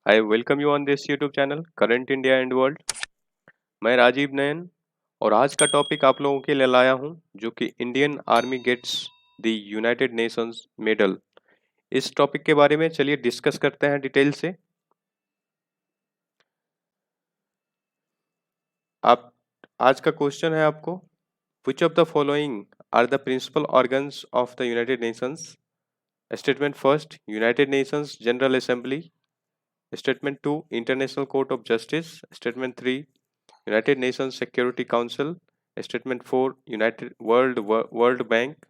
I welcome you on this YouTube channel current India and world. मैं राजीव नयन और आज का टॉपिक आप लोगों के लिए लाया हूं जो कि Indian Army gets the United Nations medal. इस टॉपिक के बारे में चलिए डिस्कस करते हैं डिटेल से। आप आज का क्वेश्चन है आपको, which of the following are the principal organs of the United Nations. Statement first, United Nations General Assembly. Statement 2, International Court of Justice. Statement 3, United Nations Security Council. Statement 4, World Bank.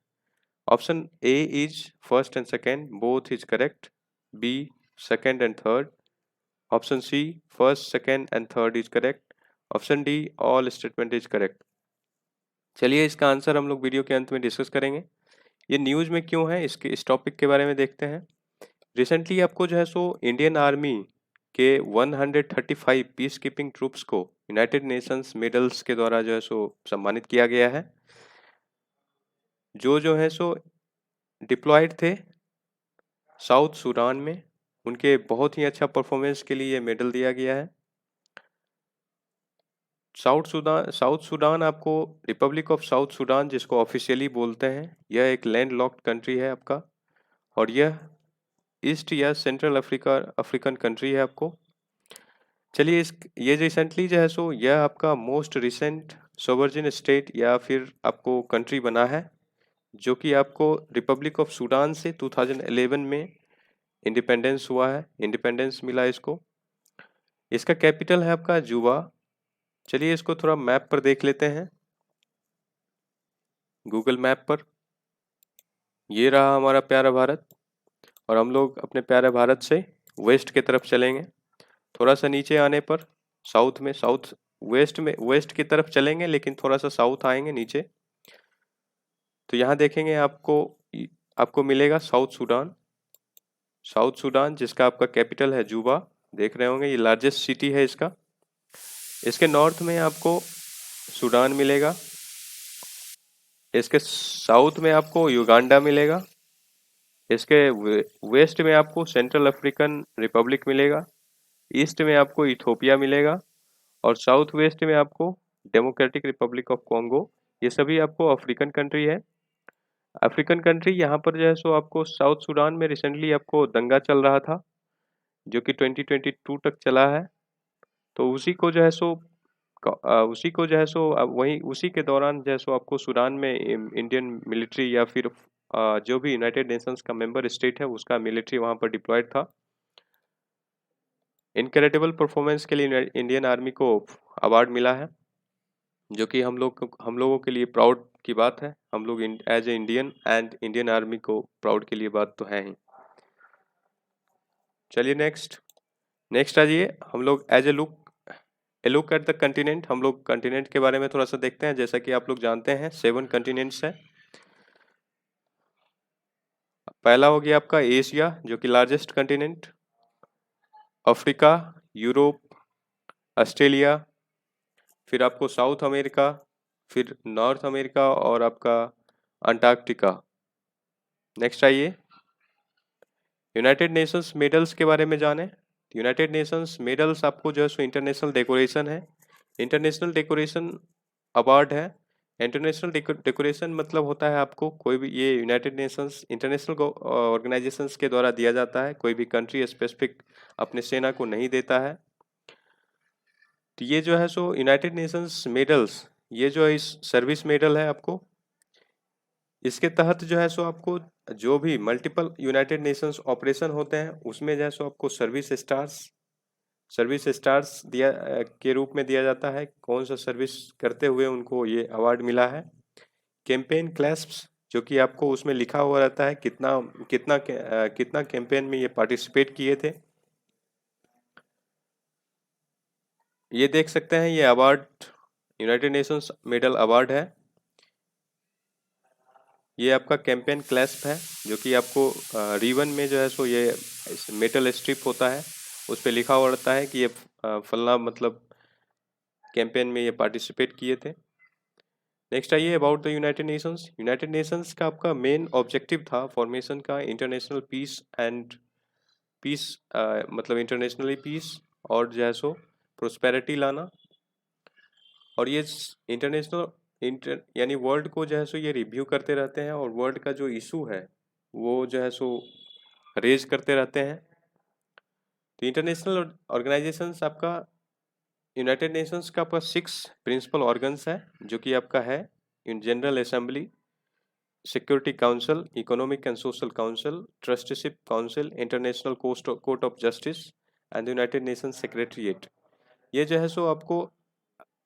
Option A is first and second, both is correct. B, second and third. Option C, first, second and third is correct. Option D, all statement is correct. चलिए इसका answer हम लोग video के अंत में discuss करेंगे। ये news में क्यों है, इस टॉपिक के बारे में देखते हैं। रिसेंटली आपको जो है सो इंडियन आर्मी के 135 पीस कीपिंग ट्रूप्स को यूनाइटेड नेशंस मेडल्स के द्वारा जो है सो सम्मानित किया गया है। जो है सो डिप्लॉयड थे साउथ सूडान में, उनके बहुत ही अच्छा परफॉर्मेंस के लिए ये मेडल दिया गया है। साउथ सूडान आपको रिपब्लिक ऑफ साउथ सूडान जिसको ऑफिशियली बोलते हैं, यह एक लैंड लॉक्ड कंट्री है आपका, और यह ईस्ट या सेंट्रल अफ्रीकन कंट्री है आपको। चलिए ये रिसेंटली जो है सो यह आपका मोस्ट रिसेंट सोवर्जिन स्टेट या फिर आपको कंट्री बना है, जो कि आपको रिपब्लिक ऑफ सूडान से 2011 में इंडिपेंडेंस हुआ है, इंडिपेंडेंस मिला इसको। इसका कैपिटल है आपका जुबा। चलिए इसको थोड़ा मैप पर देख लेते हैं, गूगल मैप पर। ये रहा हमारा प्यारा भारत, और हम लोग अपने प्यारे भारत से वेस्ट की तरफ चलेंगे। थोड़ा सा नीचे आने पर वेस्ट की तरफ चलेंगे, लेकिन थोड़ा सा साउथ आएंगे नीचे, तो यहाँ देखेंगे आपको मिलेगा साउथ सूडान जिसका आपका कैपिटल है जुबा। देख रहे होंगे ये लार्जेस्ट सिटी है इसका। इसके नॉर्थ में आपको सूडान मिलेगा, इसके साउथ में आपको युगांडा मिलेगा, इसके वेस्ट में आपको सेंट्रल अफ्रीकन रिपब्लिक मिलेगा, ईस्ट में आपको इथोपिया मिलेगा, और साउथ वेस्ट में आपको डेमोक्रेटिक रिपब्लिक ऑफ कॉन्गो। ये सभी आपको अफ्रीकन कंट्री है। अफ्रीकन कंट्री यहाँ पर जो है सो आपको साउथ सूडान में रिसेंटली आपको दंगा चल रहा था, जो कि 2022 तक चला है। तो उसी को जो है सो वहीं उसी के दौरान जो है सो आपको सूडान में इंडियन मिलिट्री या फिर जो भी यूनाइटेड नेशंस का मेंबर स्टेट है उसका मिलिट्री वहाँ पर डिप्लॉयड था। इनक्रेडिबल परफॉर्मेंस के लिए इंडियन आर्मी को अवार्ड मिला है, जो कि हम लोगों के लिए प्राउड की बात है। हम लोग as a Indian and Indian Army को प्राउड के लिए बात तो है ही। चलिए नेक्स्ट आइए, हम लोग as a look at the continent. हम लोग कंटिनेंट के बारे में थोड़ा सा देखते हैं। जैसा कि आप लोग जानते हैं 7 कंटिनेंट्स हैं। पहला हो गया आपका एशिया, जो कि largest continent, Africa, Europe, Australia, फिर आपको साउथ अमेरिका, फिर नॉर्थ अमेरिका और आपका अंटार्कटिका। नेक्स्ट आइए यूनाइटेड नेशंस मेडल्स के बारे में जाने। यूनाइटेड नेशंस मेडल्स आपको जो है सो इंटरनेशनल डेकोरेशन है, इंटरनेशनल डेकोरेशन अवार्ड है। इंटरनेशनल डेकोरेशन मतलब होता है आपको कोई भी, ये यूनाइटेड नेशंस इंटरनेशनल ऑर्गेनाइजेशंस के द्वारा दिया जाता है, कोई भी कंट्री स्पेसिफिक अपने सेना को नहीं देता है। तो ये जो है सो यूनाइटेड नेशंस मेडल्स, ये जो इस सर्विस मेडल है आपको, इसके तहत जो है सो आपको जो भी मल्टीपल यूनाइटेड नेशंस ऑपरेशन होते हैं उसमें जो है सो आपको सर्विस स्टार्स के रूप में दिया जाता है। कौन सा सर्विस करते हुए उनको ये अवार्ड मिला है। कैंपेन क्लैस्प्स, जो कि आपको उसमें लिखा हुआ रहता है कितना कैंपेन में ये पार्टिसिपेट किए थे। ये देख सकते हैं, ये award United Nations medal award है। ये आपका कैंपेन क्लैस्प है, जो कि आपको रिबन में जो है सो ये मेटल स्ट्रिप होता है, उस पर लिखा हुआ रहता है कि ये फलना मतलब कैंपेन में ये पार्टिसिपेट किए थे। नेक्स्ट आइए about the United Nations. United Nations का आपका मेन ऑब्जेक्टिव था फॉर्मेशन का इंटरनेशनल पीस, मतलब इंटरनेशनली पीस और जो है सो प्रोस्पेरिटी लाना। और ये इंटर यानी वर्ल्ड को जो है सो ये रिव्यू करते रहते हैं और वर्ल्ड का जो इशू है वो जो है सो रेज करते रहते हैं। तो इंटरनेशनल ऑर्गेनाइजेशंस आपका, यूनाइटेड नेशंस का आपका 6 प्रिंसिपल ऑर्गन्स है, जो कि आपका है in general assembly, security council, economic and Social council, trusteeship council, international court of justice and United Nations secretariat. ये जो है सो आपको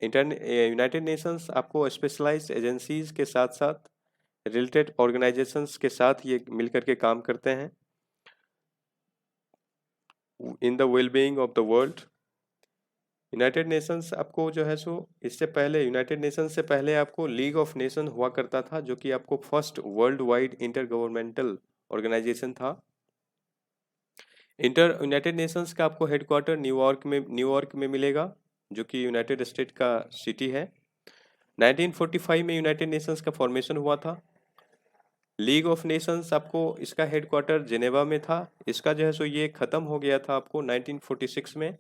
यूनाइटेड नेशंस आपको स्पेशलाइज्ड एजेंसीज के साथ साथ रिलेटेड ऑर्गेनाइजेशंस के साथ ये मिलकर के काम करते हैं in the wellbeing of the world. United Nations आपको जो है सो, इससे पहले यूनाइटेड नेशंस से पहले आपको लीग ऑफ नेशन हुआ करता था, जो कि आपको first worldwide intergovernmental organisation था। यूनाइटेड नेशंस का आपको हेडक्वार्टर न्यूयॉर्क में मिलेगा, जो कि यूनाइटेड स्टेट का सिटी है। 1945 में यूनाइटेड नेशंस का फॉर्मेशन हुआ था। लीग ऑफ नेशंस आपको इसका हेडक्वार्टर जेनेवा में था। इसका जो है सो ये खत्म हो गया था आपको 1946 में।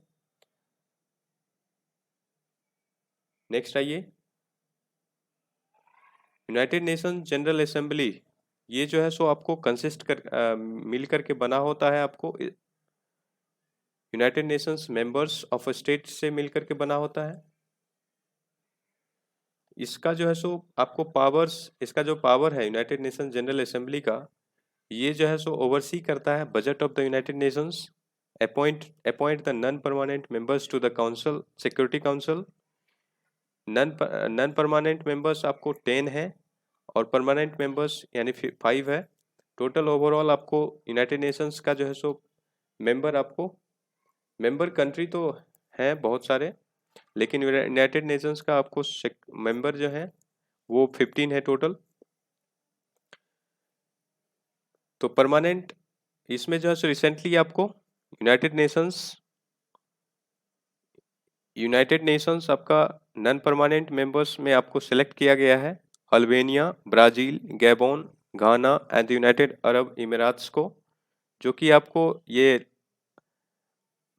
नेक्स्ट आइए, यूनाइटेड नेशन जनरल असेंबली, ये जो है सो आपको मिल करके बना होता है। आपको United Nations members of state से मिल करके बना होता है। इसका जो है सो आपको इसका जो पावर है यूनाइटेड नेशन जनरल असेंबली का, ये जो है सो ओवरसी करता है budget of the United Nations, appoint the non permanent members to the council, security council. Non permanent members आपको 10 है और परमानेंट मेंबर्स यानी 5 है। टोटल ओवरऑल आपको यूनाइटेड नेशंस का जो है सो मेंबर कंट्री तो हैं बहुत सारे, लेकिन यूनाइटेड नेशंस का आपको मेंबर जो है वो 15 है टोटल। तो परमानेंट इसमें जो है सो रिसेंटली आपको यूनाइटेड नेशंस आपका नॉन परमानेंट मेंबर्स में आपको सेलेक्ट किया गया है Albania, Brazil, Gabon, Ghana and United Arab Emirates को, जो कि आपको ये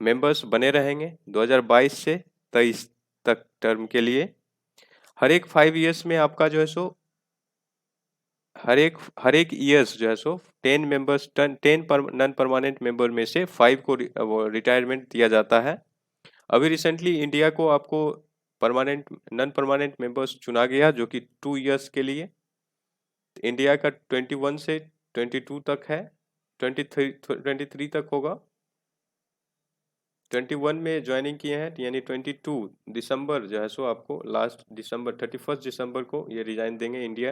मेंबर्स बने रहेंगे 2022 से 23 तक टर्म के लिए। हर एक 5 ईयर्स में आपका जो है सो हर एक ईयर्स जो है सो 10 नॉन परमानेंट मेंबर में से 5 को रिटायरमेंट दिया जाता है। अभी रिसेंटली इंडिया को आपको नॉन परमानेंट मेंबर्स चुना गया, जो कि 2 ईयर्स के लिए। इंडिया का 21 से 22 तक है, 23 तक होगा। 21 में ज्वाइनिंग किए हैं, यानी 22 दिसंबर जो है सो आपको लास्ट दिसंबर 31 दिसंबर को ये रिजाइन देंगे इंडिया।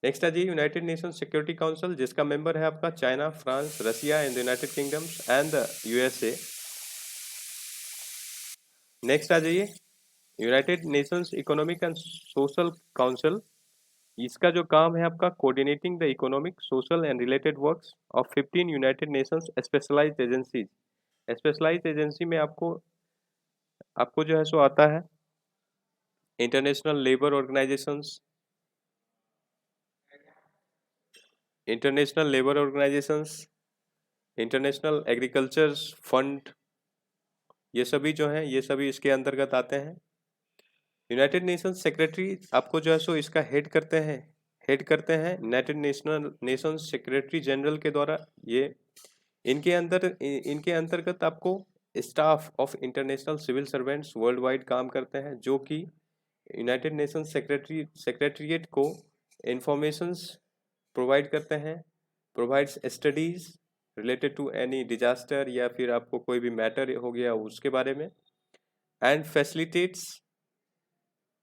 नेक्स्ट है जी यूनाइटेड नेशन सिक्योरिटी काउंसिल, जिसका मेंबर है आपका China, France, Russia and United Kingdoms and the USA. Next आ जाइए United Nations Economic and Social Council. इसका जो काम है आपका coordinating the economic, social and related works of 15 United Nations specialised agencies. Specialised agency में आपको जो है सो आता है International Labour Organisations, International Agriculture Fund, ये सभी जो हैं ये सभी इसके अंतर्गत आते हैं। यूनाइटेड नेशंस सेक्रेटरी आपको जो है सो इसका हेड करते हैं यूनाइटेड नेशंस सेक्रेटरी जनरल के द्वारा। ये इनके अंतर्गत आपको staff of international civil servants worldwide काम करते हैं, जो कि यूनाइटेड नेशंस सेक्रेटरीट को इंफॉर्मेशंस प्रोवाइड करते हैं, provides studies related to any disaster, या फिर आपको कोई भी मैटर हो गया उसके बारे में, एंड फैसिलिटेट्स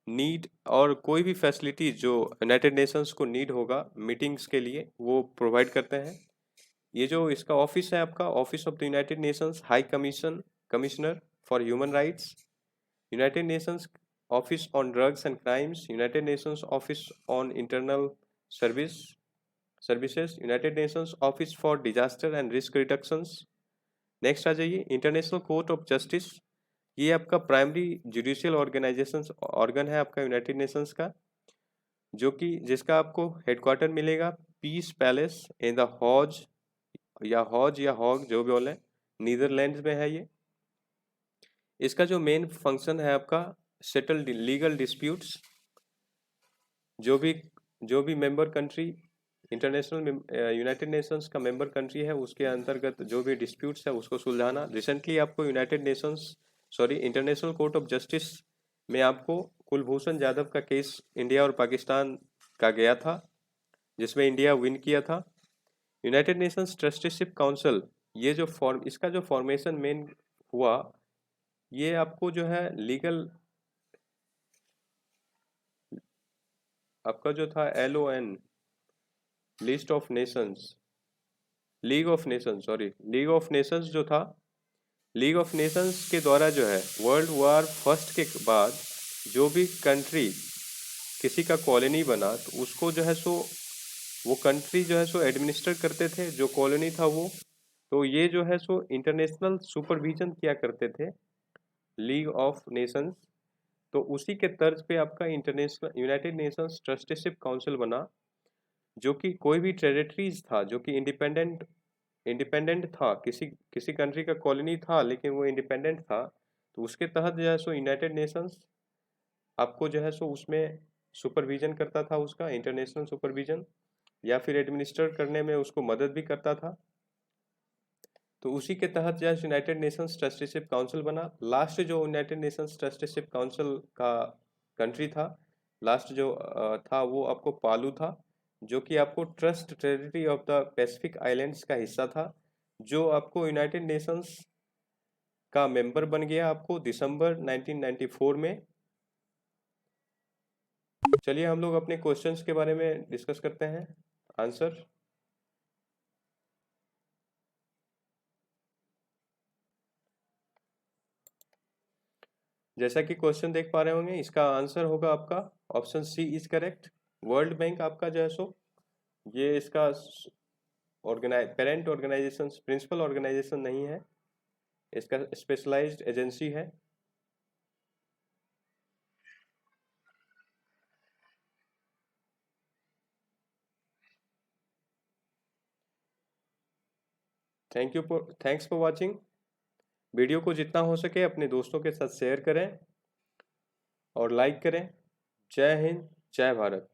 नीड, और कोई भी फैसिलिटी जो यूनाइटेड नेशंस को नीड होगा मीटिंग्स के लिए वो प्रोवाइड करते हैं। ये जो इसका ऑफिस है आपका office of the United Nations High Commissioner for Human Rights, United Nations Office on Drugs and Crimes, United Nations Office on Internal Services, United Nations Office for Disaster and Risk Reductions. Next आ जाइए International court of justice. ये आपका primary judicial organ है आपका United Nations का, जिसका आपको headquarter मिलेगा पीस पैलेस इन द या हॉज या हॉग जो भी बोले, नीदरलैंड्स में है ये। इसका जो मेन फंक्शन है आपका सेटल लीगल डिस्प्यूट्स, जो भी जो भी member country international United Nations का मेंबर कंट्री है उसके अंतर्गत जो भी डिस्प्यूट्स है उसको सुलझाना। रिसेंटली आपको इंटरनेशनल कोर्ट ऑफ जस्टिस में आपको कुलभूषण जाधव का केस इंडिया और पाकिस्तान का गया था, जिसमें इंडिया विन किया था। यूनाइटेड नेशंस ट्रस्टीशिप काउंसिल, ये जो इसका जो फॉर्मेशन मेन हुआ, ये आपको जो है लीगल, आपका जो था LON, list of Nations, league of Nations, sorry league of Nations जो था, लीग ऑफ नेशंस के द्वारा जो है वर्ल्ड वॉर फर्स्ट के बाद जो भी कंट्री किसी का कॉलोनी बना तो उसको जो है सो वो कंट्री जो है सो एडमिनिस्टर करते थे जो कॉलोनी था वो। तो ये जो है सो इंटरनेशनल सुपरविजन किया करते थे लीग ऑफ नेशंस। तो उसी के तर्ज पे आपका international United Nations trusteeship council बना, जो कि कोई भी टेरिटरीज था जो कि इंडिपेंडेंट था, किसी किसी कंट्री का कॉलोनी था लेकिन वो इंडिपेंडेंट था, तो उसके तहत जो है सो यूनाइटेड नेशंस आपको जो है सो उसमें सुपरविजन करता था, उसका इंटरनेशनल सुपरविजन, या फिर एडमिनिस्टर करने में उसको मदद भी करता था। तो उसी के तहत जो है यूनाइटेड नेशंस ट्रस्टीशिप काउंसिल बना। लास्ट जो यूनाइटेड नेशंस ट्रस्टीशिप काउंसिल का कंट्री था, लास्ट जो था वो आपको पालू था, जो कि आपको trust territory of the Pacific islands का हिस्सा था, जो आपको यूनाइटेड नेशंस का मेंबर बन गया आपको दिसंबर 1994 में। चलिए हम लोग अपने क्वेश्चंस के बारे में डिस्कस करते हैं, आंसर। जैसा कि क्वेश्चन देख पा रहे होंगे, इसका आंसर होगा आपका option C is correct. World Bank आपका जो है सो ये इसका पेरेंट ऑर्गेनाइजेशन, प्रिंसिपल ऑर्गेनाइजेशन नहीं है, इसका स्पेशलाइज्ड एजेंसी है। Thanks for watching. वीडियो को जितना हो सके अपने दोस्तों के साथ शेयर करें और लाइक करें। जय हिंद, जय भारत।